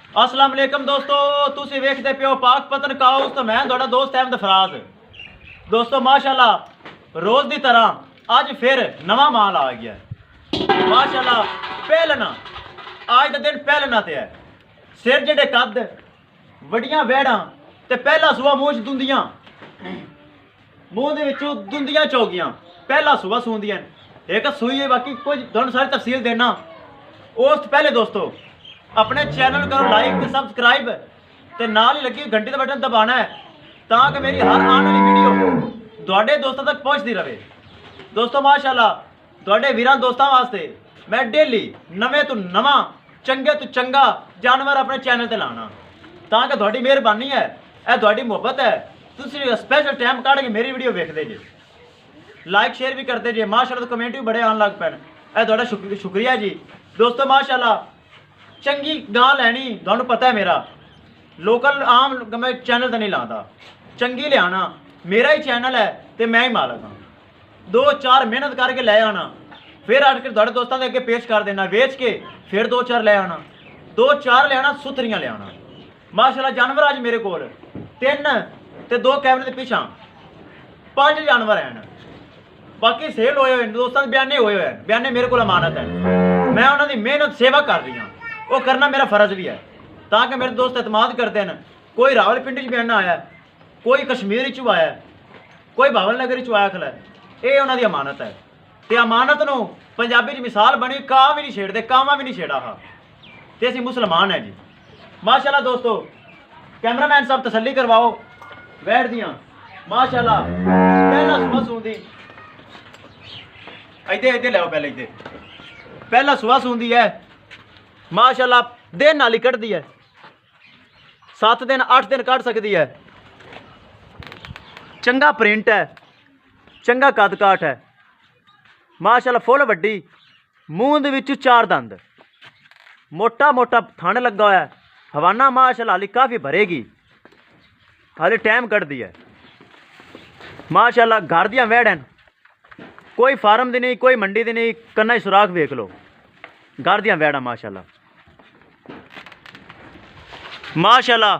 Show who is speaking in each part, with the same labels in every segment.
Speaker 1: अस्सलाम वालेकुम दोस्तों, तुसी वेखदे पियो पाक पतन काउस तो मैं तुहाडा दोस्त अहमद फराज। दोस्तों माशाल्लाह रोज़ की तरह अज फिर नवा माल आ गया माशाल्लाह। पहलना अज का दिन पहलना ते है। सिर जेडे कद वड्डियां वैड़ां ते पहला सूआ मूँह च दुंदियां, मूँह दे विचों दुंदियां चौगियां पहला सूआ सूंदियां। एक सूई है, बाकी कुछ तुहानूं सारी तफसील देना। उस तो पहले दोस्तों अपने चैनल करो लाइक ते सबसक्राइब ते नाल ही लगी घंटी का बटन दबाना है ताकि मेरी हर आने वाली वीडियो तुहाडे दोस्तों तक पहुँचती रहे। दोस्तों माशाल्लाह तुहाडे वीरां दोस्तां वास्ते मैं डेली नवे तो नवा चंगे तो चंगा जानवर अपने चैनल ते लाना ताकि तुहाडी मेहरबानी है, यह तुहाडी मुहब्बत है। तुसीं स्पैशल टाइम कढ के मेरी वीडियो वेखदे जे, लाइक शेयर भी करते जे माशाल्लाह, तो कमेंट भी बड़े आन लग पैन, यह तुहाडा शुक्रिया जी। दोस्तों माशाल्लाह चंगी गां लैनी, तुहानूं पता है मेरा लोकल आम मैं चैनल तो नहीं लाता, चंगी लियाना मेरा ही चैनल है तो मैं ही मालक हाँ। 2-4 मेहनत करके ले आना, फिर अट के तुहाडे दोस्तों के अगे पेश कर देना, वेच के फिर 2-4 ले आना, 2-4 ले आना, सुथरियां ले आना। माशाल्लाह जानवर अज मेरे कोल 3 ते 2 कैमरे के पिछा 5 जानवर हैं, बाकी सेल होए हुए दोस्तों के बयाने होए हुए हैं। बयाने मेरे को अमानत है, मैं उन्होंने मेहनत सेवा कर रही हाँ, वो करना मेरा फर्ज भी है ताकि मेरे दोस्त एतमाद करते हैं। कोई रावलपिंडी च बयाना आया, कोई कश्मीर चू आया, कोई भावलनगर चू आया खला, ये उन्होंने अमानत है। तो अमानत नूं पंजाबी च मिसाल बनी, कां भी नहीं छेड़ते, कांवा भी नहीं छेड़ा हा, तो असीं मुसलमान है जी माशाल्लाह। दोस्तों कैमरामैन साहब तसल्ली करवाओ बैठ दियाँ माशाल्लाह। पहला सुबह सूंदी इधे इधे लो, पहले इधे पहला सुबह सूंदी है माशाल्लाह, दिन नाल ही कटदी है, 7 दिन 8 दिन कट सकती है। चंगा प्रिंट है, चंगा कद काठ है माशाल्लाह, फुल वड्डी, मूँह दे विच 4 दंद, मोटा मोटा थन लगा होया है। हवाना माशाल्लाह हाली काफ़ी भरेगी, हाली टाइम कटदी है माशाल्लाह। घर दियां वैड़न, कोई फार्म दी नहीं, कोई मंडी दी नहीं, कन्ना ही सुराख वेख लो, घर दियां वैड़ा माशाल्लाह माशाल्लाह।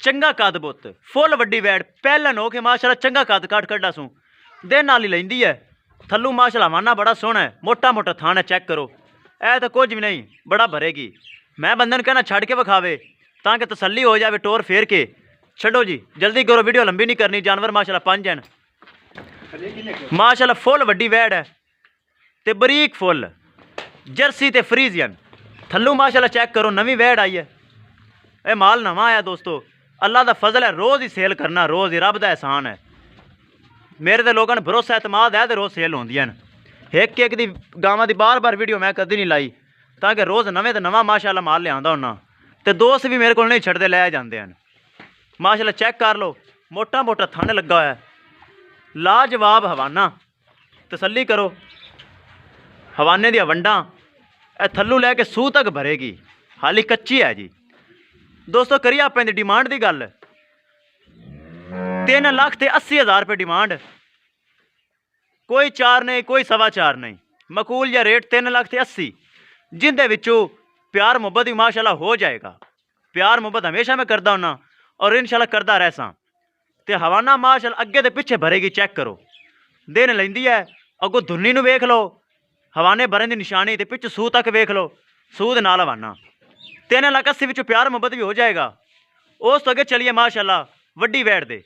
Speaker 1: चंगा कद बुत, फुल वड्डी वैड़, पहलन हो के माशाल्लाह चंगा कद काट कड्डा सूं, दिन नाल ही लैंदी है। थल्लू माशाल्लाह हवाना बड़ा सोहना है, मोटा मोटा थान है, चेक करो, ऐ तो कुछ भी नहीं, बड़ा भरेगी। मैं बंदे कहना छड़ के विखावे ताकि तसल्ली हो जाए, टोर फेर के छड़ो जी, जल्दी करो, वीडियो लंबी नहीं करनी। जानवर माशाल्लाह 5 हैं माशाल्लाह, फुल वड्डी वैड़ है ते बरीक फुल जर्सी ते फ्रीजियन। थल्लू माशाल्लाह चेक करो, नवी वैड़ आई है, ये माल नवा आया दोस्तों, अल्लाह का फजल है, रोज़ ही सेल करना, रोज़ ही रब का एहसान है। मेरे तो लोगों ने भरोसा एतमाद है तो रोज़ सेल होंदियां न। एक दी गावां दी बार बार वीडियो मैं कदी नहीं लाई ताकि रोज़ नवे तो नवा माशाल्लाह माल लियांदा होना, तो दोस्त भी मेरे को नहीं छड़ते, लै जाते हैं माशाल्लाह। चेक कर लो, मोटा मोटा थन लगा हुआ है, लाजवाब हवाना, तसल्ली करो। हवाने दी वंडां ए थल्लू लैके सूह तक भरेगी, हाली कच्ची है जी। दोस्तों करिए आप डिमांड की गल, 3,80,000 रुपये डिमांड, कोई 4 नहीं, कोई 4.25 नहीं, मकूल या रेट 3,80,000, जिंदे विचों प्यार मुहब्बत भी माशाल्लाह हो जाएगा। प्यार मुहब्बत हमेशा मैं करता हूँ और इंशाल्लाह करता रह सा। तो हवाना माशाल्लाह अगे तो पिछे भरेगी, चेक करो, दिन लैंदी है। अगों धुन्नी नूं वेख लो, हवाने भरन की निशानी, तो पिछ सूह तक वेख लो, सूह दे नाल हवाना। 3,80,000 विचों प्यार मुहब्बत भी हो जाएगा। उस तो अगे चलिए माशाल्लाह वड्डी वैड़ दे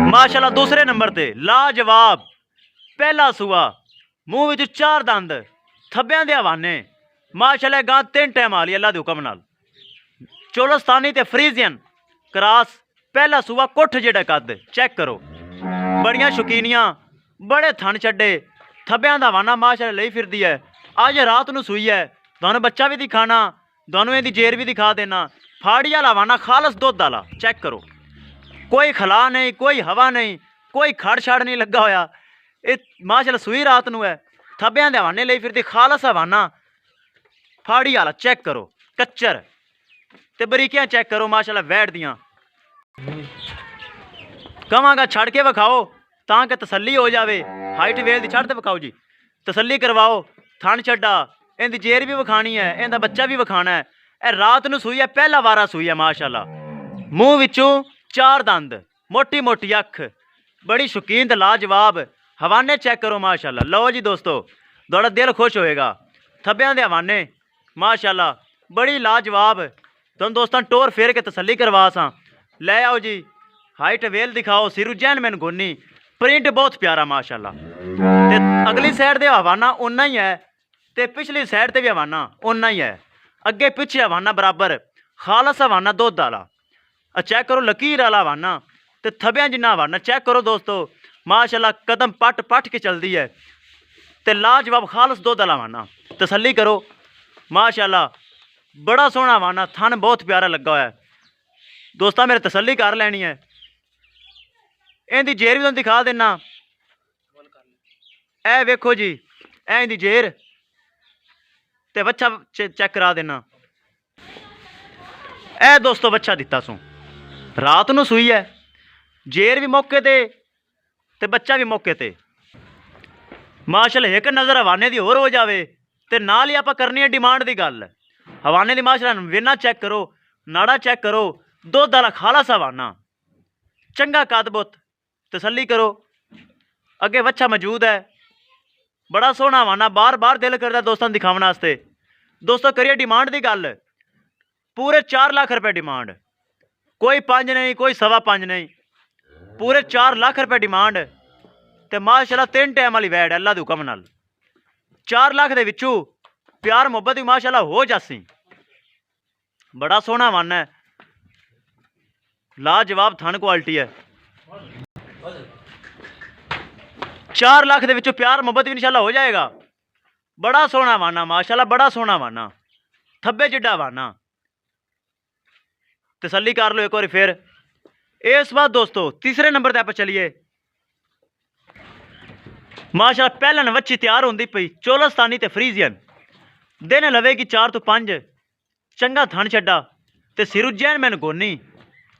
Speaker 1: माशाल्लाह दूसरे नंबर ते लाजवाब पहला सूआ, मूँह विच 4 दंद, थब्बियां दे हवाने माशाल्लाह। गां 3 टाइम आ ली अल्लाह दे हुक्म नाल, चोलस्तानी ते फ्रीजियन क्रॉस, पहला सूआ, कुठ जेड़ा कद चेक करो, बड़ियां शौकीनियां, बड़े थन छड्डे, थब्बियां दा हवाना माशाल्लाह लई फिरदी है। अज रात नूं सूई है, तुहानूं बच्चा भी दिखाना, तुहानूं इहदी जेर भी दिखा देना। फाड़ी वाला हवाना, खालस दुध वाला, चेक करो, कोई खला नहीं, कोई हवा नहीं, कोई खड़ छड़ नहीं लगा होया, ये माशाल्लाह सूई रात नूं है, थब्बियां दे हवाने लई फिरदी, खालस हवाना फाड़ी वाला, चेक करो, कच्चर ते बरीकियां चेक करो माशाल्लाह वैड़ दियां। कवांगा छड़ के विखाओ ताकि तसल्ली हो जाए, हाइट वेल दी छड़ ते विखाओ जी, तसल्ली करवाओ। थन छड्डा, इनकी जेर भी विखानी है, इनका बच्चा भी विखाना है, ਇਹ ਰਾਤ ਨੂੰ ਸੂਈ है, पहला वारा सूई है माशाल्लाह। मूँह विचों 4 दंद, मोटी मोटी अख, बड़ी शौकीन ते लाजवाब। हवाने चेक करो माशाल्लाह। लो जी दोस्तों, थोड़ा दिल खुश होएगा। थब्बियां दे हवाने माशाल्लाह बड़ी लाजवाब। तुम दोस्तों टोर फेर के तसल्ली करवा सा। ले आओ जी, हाइट वेल दिखाओ, सिरू जैन मैन गोनी, प्रिंट बहुत प्यारा माशाल्लाह। ते अगली साइड दे हवाना उन्ना ही है, ते पिछली साइड ते भी हवाना उन्ना ही है। अगे पिछे हवाना बराबर, खालस हवाना दुध वाला। चेक करो लकीर वाला हवाना, ते थब्बियां जिन्ना हवाना चेक करो दोस्तों माशाल्लाह। कदम पट पट के चलती है, ते लाजवाब खालस दुध वाला हवाना। तसल्ली करो माशाल्लाह, बड़ा सोहना हवाना, थन बहुत प्यारा लगा हुआ है। दोस्तों मेरे तसल्ली कर लैनी है। इनकी जेर भी तुम दिखा देना। ए वेखो जी, ए इनकी जेर ते बच्चा चेक करा देना। ए दोस्तों बच्चा दिता सू, रात नूं सूई है, जेर भी मौके ते बच्चा भी मौके ते माशाल्लाह। एक नज़र हवाने की होर हो जाए तो नाल ही आप करनी है डिमांड की गल। हवाने की माशाल्लाह वेना चेक करो, नाड़ा चेक करो, दुध वाला खालस हवाना, चंगा कदबुत। तसल्ली करो। अगे बच्चा मौजूद है, बड़ा सोहना हवाना। बार बार दिल करता दोस्तों दिखाने वास्ते। दोस्तों करिए डिमांड की गल, पूरे 4 लाख रुपए डिमांड, कोई 5 नहीं, कोई 5.25 नहीं, पूरे 4 लाख रुपए डिमांड। ते माशाल्लाह 3 टाइम वाली वैड अल्लाह दे हुक्म नाल। 4 लाख दे विचों प्यार मुहब्बत भी माशाल्लाह हो जासी। बड़ा सोहना मन है, लाजवाब थन क्वालिटी है। 4 लाख दे विचों प्यार मुहब्बत भी इंशाल्लाह हो जाएगा। बड़ा सोहना वाना माशाल्लाह, बड़ा सोहना वाना, थब्बे जिड्डा वाना। तसल्ली कर लो एक बार फिर। इस बात दोस्तों तीसरे नंबर पर आप चलिए। माशाल्लाह पहलन वच्ची तैयार होंदी पई, चोलस्तानी ते फ्रीजियन। दिन लवेगी 4 तो 5, चंगा थन छड्डा ते सिरू जैन मैन गोनी,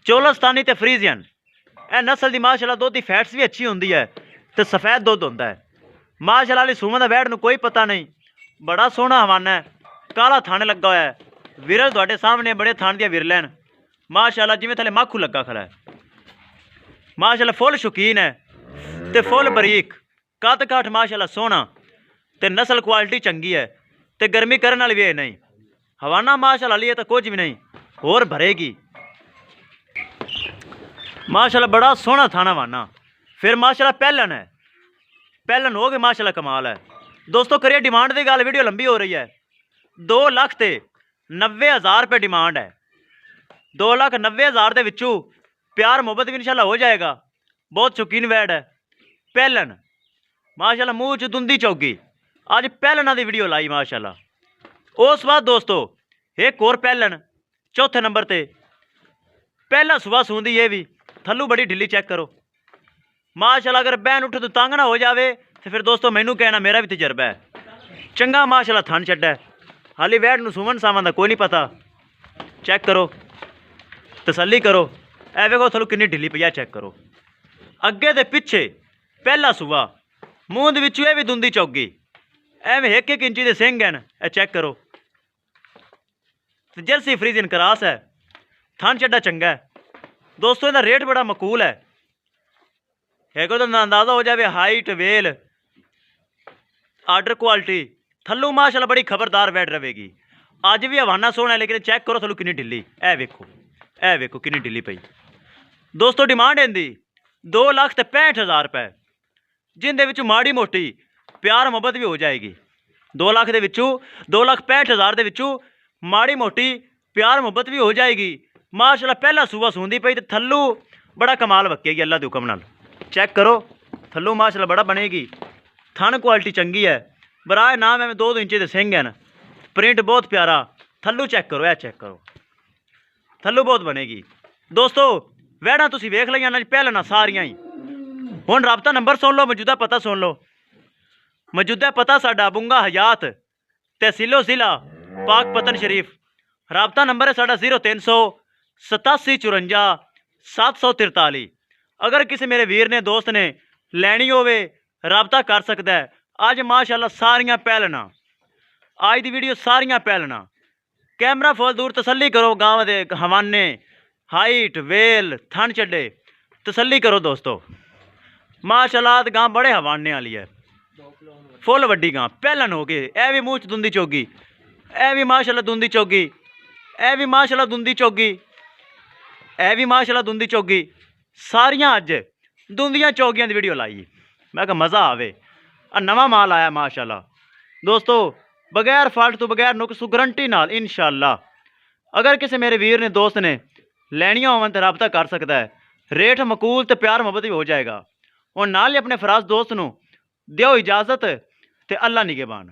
Speaker 1: चोलस्तानी ते फ्रीजियन। ए नस्ल दी माशाल्लाह दुध दी फैट्स भी अच्छी होंदी है, ते सफेद दुध होंदा है माशाल्लाह। अली सूमा दा वैड़ नूं कोई पता नहीं। बड़ा सोहना हवाना है, काला थन लगा हुआ है। विरल तुहाडे सामने बड़े थन दियां विरल हैं माशाल्लाह, जिवें थले माखू लगा खड़ा है माशाल्लाह। फुल शौकीन है ते फुल बरीक, कद काठ माशाल्लाह सोहना, ते नस्ल क्वालिटी चंगी है, ते गर्मी करने वाली भी है नहीं। हवाना माशाल्लाह लिए तो कुछ भी नहीं, होर भरेगी माशाल्लाह। बड़ा सोहना थाना हवाना। फिर माशाल्लाह पहलन है, पहलन हो गए माशाल्लाह, कमाल है। दोस्तों करिए डिमांड की गल, वीडियो लंबी हो रही है। 2,90,000 रुपये डिमांड है। 2,90,000 के विचों प्यार मुहब्बत भी इंशाल्लाह हो जाएगा। बहुत शौकीन वैड है। पहलन माशाल्लाह, मूँह च दुंदी चौगी। अज पहलना की वीडियो लाई माशाल्लाह। उस बाद दोस्तों एक और पहलन चौथे नंबर पर, पहला सुबह सूंदी ये भी, थल्लू बड़ी ढिली चेक करो माशाल्लाह। अगर बहन उठ तो तंग ना हो जाए तो फिर दोस्तों मैनू कहना, मेरा भी तजर्बा है। चंगा माशाल्लाह थन छड्डा है। हाली वैड नूं सुमन सावन का कोई नहीं पता। चेक करो, तसल्ली करो। ए वेखो थल्लू कितनी ढिली पई है, चेक करो। अगे ते पिछे पहला सुबह, मूँह दे विचों भी दुंदी चौगी, एवं 1-1 इंची के सिंग हैं। ए चेक करो। जर्सी फ्रीजियन क्रास है, थन चड्डा चंगा है दोस्तों। इसका रेट बड़ा मकूल है। एक तो अंदाजा हो जाए हाइट वेल आर्डर क्वालिटी। थल्लू माशाल्लाह बड़ी खबरदार वैड रहेगी। अज भी हवाना सोहना है, लेकिन चेक करो थल्लू कितनी ढिली। ए वेखो, ए वेखो कितनी ढिली पई दोस्तों। डिमांड इनकी 2,65,000 रुपये, जिंदे विचों माड़ी मोटी प्यार मुहब्बत भी हो जाएगी। 2 लाख के विचों 2,65,000 के विचों माड़ी मोटी प्यार मुहब्बत भी हो जाएगी माशाल्लाह। पहला सूबा सूंदी पई, तो थल्लू बड़ा कमाल वक्केगी अल्लाह के हुक्म नाल। चेक करो थल्लू माशाल्लाह बड़ा बनेगी। थन क्वालिटी चंगी है, बराए नाम है। 2-2 इंच के सिंग हैं, प्रिंट बहुत प्यारा। थल्लू चेक करो, यह चेक करो, थल्लू बहुत बनेगी दोस्तों। वैड़ा तुसीं वेख लईआं ना पहलना सारियां ही। हुण राबता नंबर सुन लो, मौजूदा पता सुन लो। मौजूदा पता साडा बुंगा हयात, तहसीलो जिला पाकपतन शरीफ। राबता नंबर है साडा 0300 87 54 743। अगर किसी मेरे वीर ने दोस्त ने लैनी होवे रबता कर सकता है। अज माशाल्लाह सारियां पहलना, अज की वीडियो सारियां पहलना कैमरा फुल दूर तसल्ली करो, गांव दे हवाने हाइट वेल थन चढ़े तसल्ली करो दोस्तों। माशाल्लाह गां बड़े हवाने वाली है, फुल वड्डी गां पहलन हो गए। ए भी मूँह च दुंदी चोगी, ए भी माशाल्लाह दुंदी चोगी, ए भी माशाल्लाह दुंदी चोगी, ए भी माशाल्लाह दुंदी चोगी। सारियां अज दुंदियां चौगियां दी वीडियो लाई, मैं कहा मज़ा आवे। नवा माल आया माशाल्लाह दोस्तों, बगैर फाल्ट तो बगैर नुक्स गारंटी नाल इंशाल्लाह। अगर किसी मेरे वीर ने दोस्त ने लैनियां होवन तो रबता कर सकता है, रेट मकूल तो प्यार मुहब्बत भी हो जाएगा। और नाल ही अपने फराज दोस्त नूं दियो इजाजत ते अल्लाह निगहबान।